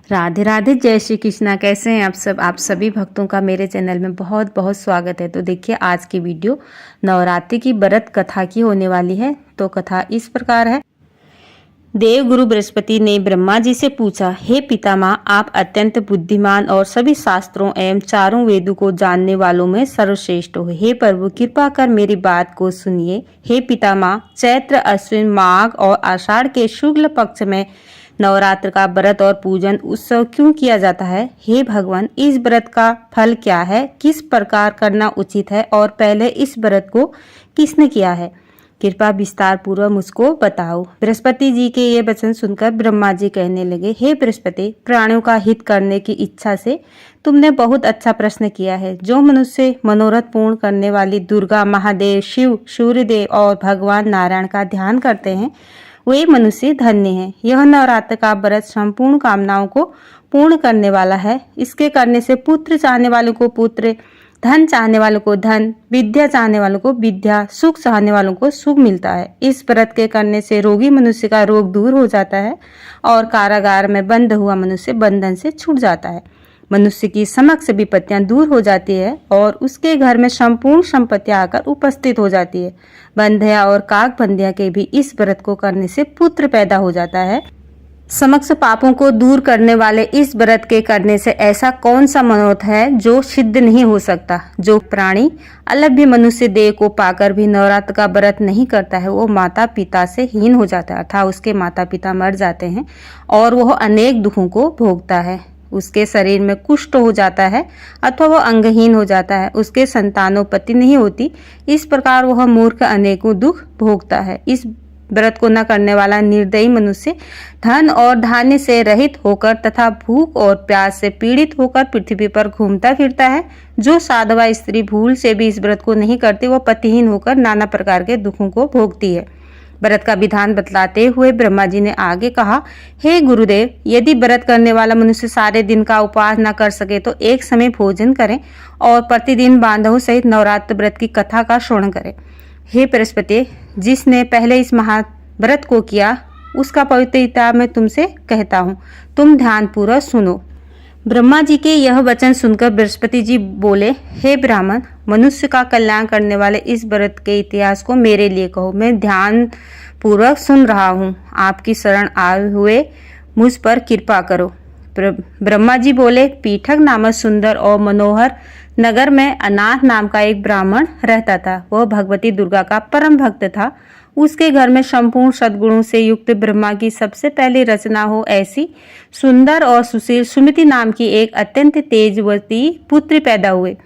राधे राधे, जय श्री कृष्णा। कैसे हैं आप सब? आप सभी भक्तों का मेरे चैनल में बहुत बहुत स्वागत है। तो देखिए, आज की वीडियो नवरात्रि की व्रत कथा की होने वाली है। तो कथा इस प्रकार है। देव गुरु बृहस्पति ने ब्रह्मा जी से पूछा, हे पितामह, आप अत्यंत बुद्धिमान और सभी शास्त्रों एवं चारों वेदों को जानने वालों में सर्वश्रेष्ठ हो। हे प्रभु, कृपा कर मेरी बात को सुनिए। हे पितामह, चैत्र, अश्विन, माघ और आषाढ़ के शुक्ल पक्ष में नवरात्र का व्रत और पूजन उत्सव क्यों किया जाता है? हे भगवान, इस व्रत का फल क्या है? किस प्रकार करना उचित है? और पहले इस व्रत को किसने किया है? कृपा विस्तार पूर्वक मुझको बताओ। बृहस्पति जी के ये वचन सुनकर ब्रह्मा जी कहने लगे, हे बृहस्पति, प्राणियों का हित करने की इच्छा से तुमने बहुत अच्छा प्रश्न किया है। जो मनुष्य मनोरथ पूर्ण करने वाली दुर्गा, महादेव, शिव, सूर्यदेव और भगवान नारायण का ध्यान करते हैं, वे मनुष्य धन्य हैं। यह नवरात्र का व्रत संपूर्ण कामनाओं को पूर्ण करने वाला है। इसके करने से पुत्र चाहने वालों को पुत्र, धन चाहने वालों को धन, विद्या चाहने वालों को विद्या, सुख चाहने वालों को सुख मिलता है। इस व्रत के करने से रोगी मनुष्य का रोग दूर हो जाता है और कारागार में बंद हुआ मनुष्य बंधन से छूट जाता है। मनुष्य की समस्त विपत्तियां दूर हो जाती है और उसके घर में संपूर्ण संपत्तियां आकर उपस्थित हो जाती है। बंध्या और काक बंध्या के भी इस व्रत को करने से पुत्र पैदा हो जाता है। समस्त पापों को दूर करने वाले इस व्रत के करने से ऐसा कौन सा मनोरथ है जो सिद्ध नहीं हो सकता? जो प्राणी अलभ्य मनुष्य देह को पाकर भी नवरात्र का व्रत नहीं करता है, वो माता पिता से हीन हो जाता है, अर्थात उसके माता पिता मर जाते हैं और वह अनेक दुखों को भोगता है। उसके शरीर में कुष्ठ हो जाता है अथवा वह अंगहीन हो जाता है। उसके संतानोत्पत्ति नहीं होती। इस प्रकार वह मूर्ख अनेकों दुख भोगता है। इस व्रत को न करने वाला निर्दयी मनुष्य धन और धान्य से रहित होकर तथा भूख और प्यास से पीड़ित होकर पृथ्वी पर घूमता फिरता है। जो साधवा स्त्री भूल से भी इस व्रत को नहीं करती, वह पतिहीन होकर नाना प्रकार के दुखों को भोगती है। व्रत का विधान बतलाते हुए ब्रह्मा जी ने आगे कहा, हे गुरुदेव, यदि व्रत करने वाला मनुष्य सारे दिन का उपवास न कर सके तो एक समय भोजन करें और प्रतिदिन बांधवों सहित नवरात्र व्रत की कथा का श्रवण करें। हे बृहस्पति, जिसने पहले इस महाव्रत को किया उसका पवित्रता मैं तुमसे कहता हूँ, तुम ध्यानपूर्वक सुनो। ब्रह्मा जी के यह वचन सुनकर बृहस्पति जी बोले, हे ब्राह्मण, मनुष्य का कल्याण करने वाले इस व्रत के इतिहास को मेरे लिए कहो। मैं ध्यान पूर्वक सुन रहा हूँ। आपकी शरण आए हुए मुझ पर कृपा करो। ब्रह्मा जी बोले, पीठक नामक सुंदर और मनोहर नगर में अनाथ नाम का एक ब्राह्मण रहता था। वह भगवती दुर्गा का परम भक्त था। उसके घर में संपूर्ण सद्गुणों से युक्त ब्रह्मा की सबसे पहली रचना हो ऐसी सुंदर और सुशील सुमति नाम की एक अत्यंत तेजवती पुत्री पैदा हुए।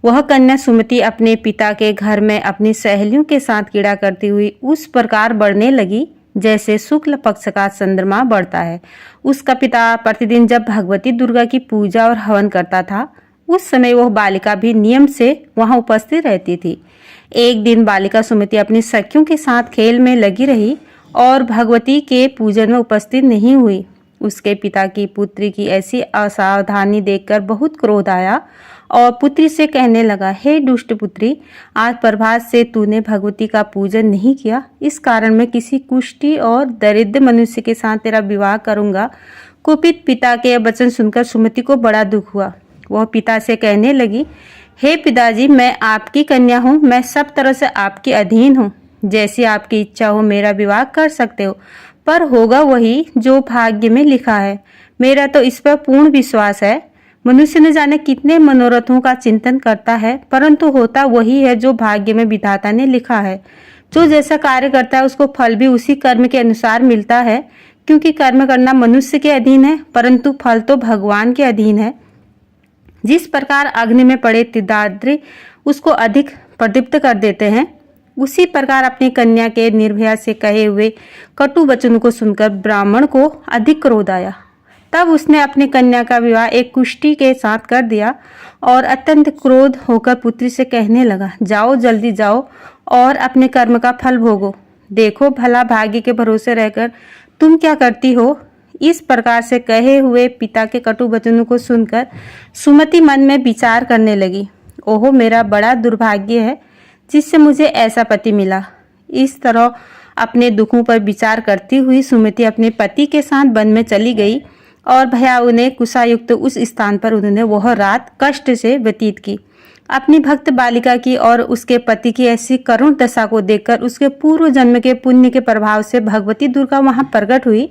वह कन्या सुमति अपने पिता के घर में अपनी सहेलियों के साथ क्रीड़ा करती हुई उस प्रकार बढ़ने लगी जैसे शुक्ल पक्ष का चंद्रमा बढ़ता है। उसका पिता प्रतिदिन जब भगवती दुर्गा की पूजा और हवन करता था, उस समय वह बालिका भी नियम से वहां उपस्थित रहती थी। एक दिन बालिका सुमति अपनी सखियों के साथ खेल में लगी रही और भगवती के पूजन में उपस्थित नहीं हुई। उसके पिता की पुत्री की ऐसी असावधानी देखकर बहुत क्रोध आया और पुत्री से कहने लगा, हे दुष्ट पुत्री, आज प्रभात से तूने भगवती का पूजन नहीं किया। इस कारण मैं किसी कुष्ठी और दरिद्र मनुष्य के साथ तेरा विवाह करूंगा। कुपित पिता के वचन सुनकर सुमति को बड़ा दुख हुआ। वह पिता से कहने लगी, हे पिताजी, मैं आपकी कन्या हूँ। मैं सब तरह से आपके अधीन हूँ। जैसी आपकी इच्छा हो मेरा विवाह कर सकते हो, पर होगा वही जो भाग्य में लिखा है। मेरा तो इस पर पूर्ण विश्वास है। मनुष्य न जाने कितने मनोरथों का चिंतन करता है, परंतु होता वही है जो भाग्य में विधाता ने लिखा है। जो जैसा कार्य करता है उसको फल भी उसी कर्म के अनुसार मिलता है, क्योंकि कर्म करना मनुष्य के अधीन है, परंतु फल तो भगवान के अधीन है। जिस प्रकार अग्नि में पड़े तिदाद्री उसको अधिक प्रदीप्त कर देते हैं, उसी प्रकार अपनी कन्या के निर्भया से कहे हुए कटु वचनों को सुनकर ब्राह्मण को अधिक क्रोध आया। तब उसने अपनी कन्या का विवाह एक कुष्ठी के साथ कर दिया और अत्यंत क्रोध होकर पुत्री से कहने लगा, जाओ, जल्दी जाओ और अपने कर्म का फल भोगो। देखो भला भाग्य के भरोसे रहकर तुम क्या करती हो। इस प्रकार से कहे हुए पिता के कटु वचनों को सुनकर सुमति मन में विचार करने लगी, ओहो, मेरा बड़ा दुर्भाग्य है जिससे मुझे ऐसा पति मिला। इस तरह अपने दुखों पर विचार करती हुई सुमति अपने पति के साथ वन में चली गई और भयाउ ने कुशायुक्त उस स्थान पर उन्होंने वह रात कष्ट से व्यतीत की। अपनी भक्त बालिका की और उसके पति की ऐसी करुण दशा को देखकर उसके पूर्व जन्म के पुण्य के प्रभाव से भगवती दुर्गा वहां प्रकट हुई।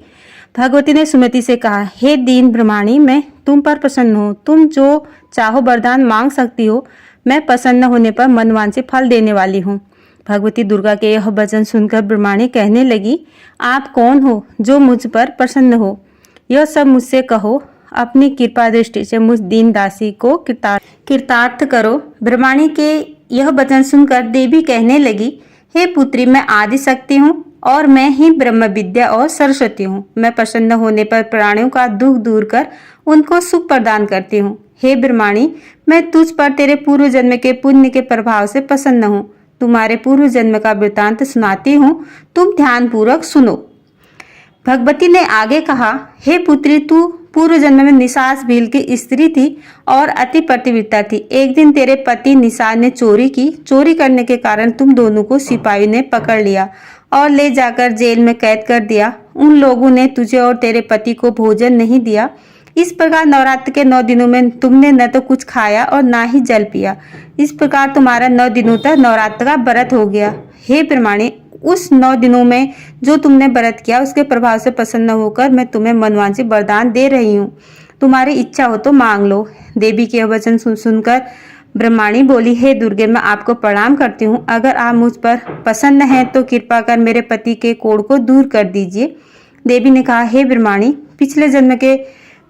भगवती ने सुमति से कहा, हे दीन ब्रह्माणी, मैं तुम पर प्रसन्न हूँ। तुम जो चाहो वरदान मांग सकती हो। मैं प्रसन्न होने पर मनवांछित फल देने वाली हूँ। भगवती दुर्गा के यह वचन सुनकर ब्रह्माणी कहने लगी, आप कौन हो जो मुझ पर प्रसन्न हो? यह सब मुझसे कहो। अपनी कृपा दृष्टि से मुझ दीन दासी को कृतार्थ करो। ब्रह्माणी के यह वचन सुनकर देवी कहने लगी, हे पुत्री, मैं आदि शक्ति हूँ और मैं ही ब्रह्म विद्या और सरस्वती हूँ। मैं प्रसन्न होने पर प्राणियों का दुख दूर कर उनको सुख प्रदान करती हूँ। हे ब्रह्माणी, मैं तुझ पर तेरे पूर्व जन्म के पुण्य के प्रभाव से प्रसन्न हूँ। तुम्हारे पूर्व जन्म का वृतांत सुनाती हूँ, तुम ध्यान पूर्वक सुनो। भगवती ने आगे कहा, हे पुत्री, तू पूर्व जन्म में निशास भील की स्त्री थी और अति पतिव्रता थी। एक दिन तेरे पति निशास ने चोरी की। चोरी करने के कारण तुम दोनों को सिपाही ने पकड़ लिया और ले जाकर जेल में कैद कर दिया। उन लोगों ने तुझे और तेरे पति को भोजन नहीं दिया। इस प्रकार नवरात्र के 9 दिनों में तुमने न तो कुछ खाया और ना ही जल पिया। इस प्रकार तुम्हारा 9 दिनों तक नवरात्र का व्रत हो गया। हे ब्रह्माणी, उस 9 दिनों में जो तुमने व्रत किया उसके प्रभाव से प्रसन्न होकर मैं तुम्हें मनवांछित वरदान दे रही हूँ। तुम्हारी इच्छा हो तो मांग लो। देवी के वचन सुनकर ब्रह्माणी बोली, हे दुर्गे, मैं आपको प्रणाम करती हूँ। अगर आप मुझ पर प्रसन्न हैं तो कृपा कर मेरे पति के कोढ़ को दूर कर दीजिए। देवी ने कहा, हे ब्रह्माणी, पिछले जन्म के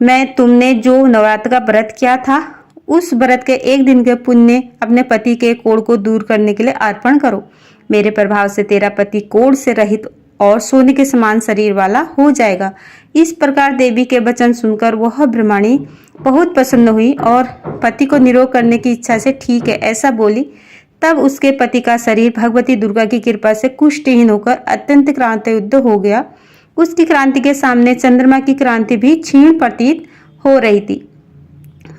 मैं तुमने जो नवरात्र का व्रत किया था उस व्रत के एक दिन के पुण्य अपने पति के कोढ़ को दूर करने के लिए अर्पण करो। मेरे प्रभाव से तेरा पति कोढ़ से रहित और सोने के समान शरीर वाला हो जाएगा। इस प्रकार देवी के वचन सुनकर वह ब्रह्माणी बहुत प्रसन्न हुई और पति को निरोग करने की इच्छा से ठीक है ऐसा बोली। तब उसके पति का शरीर भगवती दुर्गा की कृपा से कुष्ठहीन होकर अत्यंत क्रांतियुक्त हो गया। उसकी क्रांति के सामने चंद्रमा की क्रांति भी क्षीण प्रतीत हो रही थी।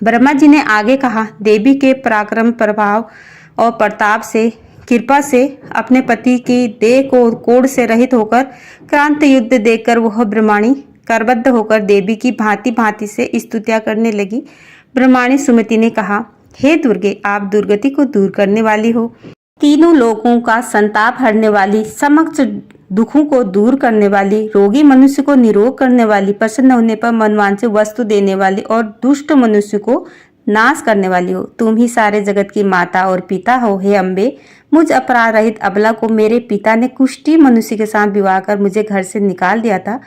ब्रह्मा जी ने आगे कहा, देवी के पराक्रम, प्रभाव और प्रताप से कृपा से अपने पति की देह को कोढ़ से रहित होकर क्रांति युद्ध देखकर वह ब्रह्माणी करबद्ध होकर देवी की भांति भांति से स्तुतियां करने लगी। ब्रह्माणी सुमति ने कहा, हे दुर्गे, आप दुर्गति को दूर करने वाली हो, तीनों लोगों का संताप हरने वाली, समस्त दुखों को दूर करने वाली, रोगी मनुष्य को निरोग करने वाली, प्रसन्न होने पर मनवांछित वस्तु देने वाली और दुष्ट मनुष्य को नाश करने वाली हो। तुम ही सारे जगत की माता और पिता हो। हे अम्बे, मुझ अपराध रहित अबला को मेरे पिता ने कुष्ठी मनुष्य के साथ विवाह कर मुझे घर से निकाल दिया था।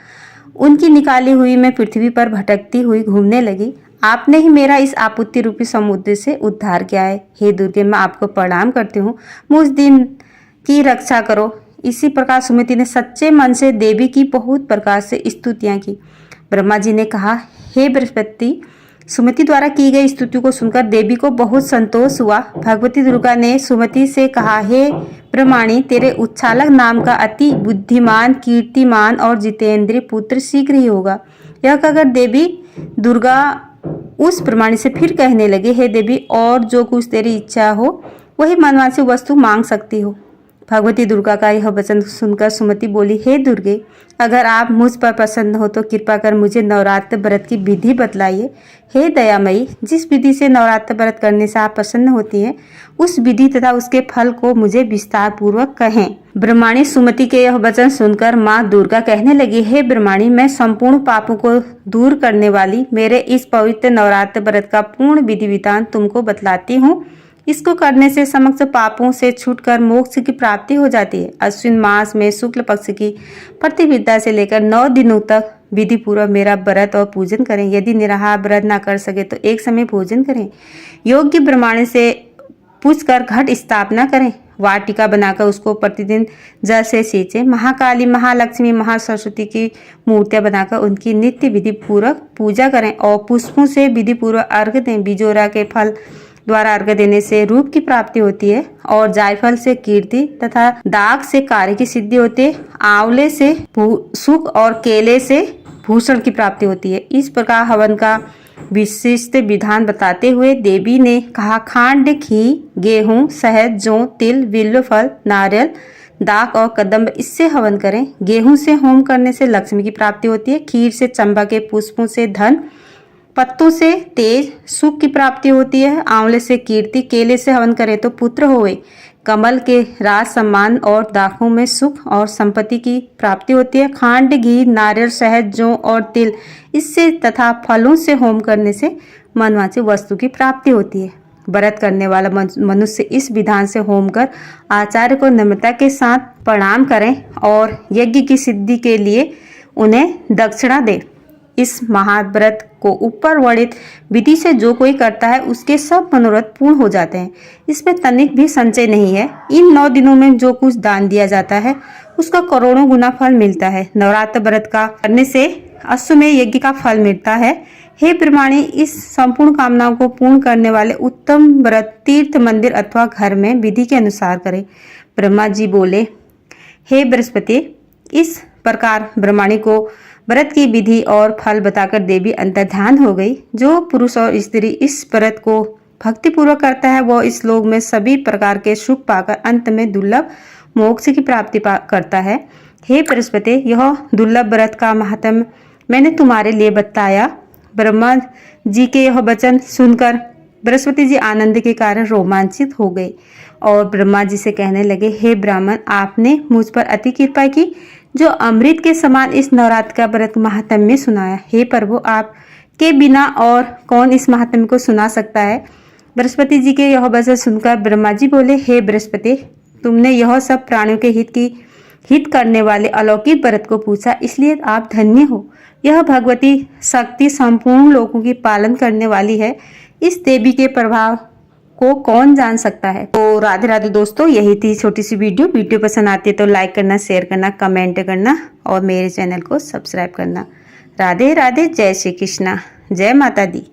उनकी निकाली हुई मैं पृथ्वी पर भटकती हुई घूमने लगी। आपने ही मेरा इस आपत्ति रूपी समुद्र से उद्धार किया है। हे दुर्गे, मैं आपको प्रणाम करती हूँ, मुझ दिन की रक्षा करो। इसी प्रकार सुमति ने सच्चे मन से देवी की बहुत प्रकार से स्तुतियां की। ब्रह्मा जी ने कहा, हे बृहस्पति, सुमति द्वारा की गई स्तुति को सुनकर देवी को बहुत संतोष हुआ। भगवती दुर्गा ने सुमति से कहा, हे ब्रह्माणी, तेरे उच्छालक नाम का अति बुद्धिमान, कीर्तिमान और जितेंद्रीय पुत्र शीघ्र ही होगा। यह कहकर देवी दुर्गा उस ब्रह्माणी से फिर कहने लगे, हे देवी, और जो कुछ तेरी इच्छा हो वही मनवांछित वस्तु मांग सकती हो। भगवती दुर्गा का यह वचन सुनकर सुमति बोली, हे दुर्गे, अगर आप मुझ पर प्रसन्न हो तो कृपा कर मुझे नवरात्र व्रत की विधि बतलाइए। हे दयामयी, जिस विधि से नवरात्र व्रत करने से आप प्रसन्न होती हैं उस विधि तथा उसके फल को मुझे विस्तार पूर्वक कहें। ब्रह्माणी सुमति के यह वचन सुनकर माँ दुर्गा कहने लगी, हे ब्रह्माणी, मैं संपूर्ण पापों को दूर करने वाली मेरे इस पवित्र नवरात्र व्रत का पूर्ण विधि विधान तुमको बतलाती हूँ। इसको करने से समस्त पापों से छूटकर मोक्ष की प्राप्ति हो जाती है। अश्विन मास में शुक्ल पक्ष की प्रतिपदा से लेकर 9 दिनों तक विधि पूर्वक मेरा व्रत और पूजन करें। यदि निराहार व्रत न कर सके तो एक समय भोजन करें। योग्य ब्राह्मण से पूछकर घट स्थापना करें। वाटिका बनाकर उसको प्रतिदिन जल से सींचे। महाकाली, महालक्ष्मी, महासरस्वती की मूर्तियां बनाकर उनकी नित्य विधि पूर्वक पूजा करें और पुष्पों से विधि पूर्वक अर्घ्य दें। बिजोरा के फल द्वारा अर्घ्य देने से रूप की प्राप्ति होती है और जायफल से कीर्ति तथा दाग से कार्य की सिद्धि होती है। आंवले से सुख और केले से भूषण की प्राप्ति होती है। इस प्रकार हवन का विशिष्ट विधान बताते हुए देवी ने कहा, खांड, घी, गेहूं, शहद, जौ, तिल, बिल्व फल, नारियल दाख और कदम्ब, इससे हवन करें। गेहूं से होम करने से लक्ष्मी की प्राप्ति होती है। खीर से, चंपा के पुष्पों से धन, पत्तों से तेज, सुख की प्राप्ति होती है। आंवले से कीर्ति, केले से हवन करें तो पुत्र होवे। कमल के राज सम्मान और दाखों में सुख और संपत्ति की प्राप्ति होती है। खांड, घी, नारियल, शहद, जौ और तिल, इससे तथा फलों से होम करने से मनवांछित वस्तु की प्राप्ति होती है। व्रत करने वाला मनुष्य इस विधान से होम कर आचार्य को नम्रता के साथ प्रणाम करें और यज्ञ की सिद्धि के लिए उन्हें दक्षिणा दे। इस महाव्रत को ऊपर वर्णित विधि से जो कोई करता है उसके सब मनोरथ पूर्ण हो जाते हैं। इसमें तनिक भी संचय नहीं है। इन 9 दिनों में जो कुछ दान दिया जाता है उसका करोड़ों गुना फल मिलता है। नवरात्र व्रत का करने से अश्वमेध यज्ञ का फल मिलता है। हे ब्रह्माणी, इस संपूर्ण कामनाओं को पूर्ण करने वाले उत्तम व्रत तीर्थ, मंदिर अथवा घर में विधि के अनुसार करें। ब्रह्मा जी बोले, हे बृहस्पति, इस प्रकार ब्रह्माणी को व्रत की विधि और फल बताकर देवी अंतर्ध्यान हो गई। जो पुरुष और स्त्री इस व्रत को भक्तिपूर्वक करता है वह इस लोक में सभी प्रकार के सुख पाकर अंत में दुर्लभ मोक्ष की प्राप्ति करता है। हे बृहस्पति, यह दुर्लभ व्रत का महात्म्य मैंने तुम्हारे लिए बताया। ब्रह्मा जी के यह वचन सुनकर बृहस्पति जी आनंद के कारण रोमांचित हो गए और ब्रह्मा जी से कहने लगे, हे ब्राह्मण, आपने मुझ पर अति कृपा की जो अमृत के समान इस नवरात्र का व्रत महात्म्य सुनाया। हे प्रभु, आप के बिना और कौन इस महात्म्य को सुना सकता है। बृहस्पति जी के यह वचन सुनकर ब्रह्मा जी बोले, हे बृहस्पति, तुमने यह सब प्राणियों के हित करने वाले अलौकिक व्रत को पूछा, इसलिए आप धन्य हो। यह भगवती शक्ति संपूर्ण लोगों की पालन करने वाली है। इस देवी के प्रभाव को कौन जान सकता है। तो राधे राधे दोस्तों, यही थी छोटी सी वीडियो पसंद आती है तो लाइक करना, शेयर करना, कमेंट करना और मेरे चैनल को सब्सक्राइब करना। राधे राधे, जय श्री कृष्णा, जय माता दी।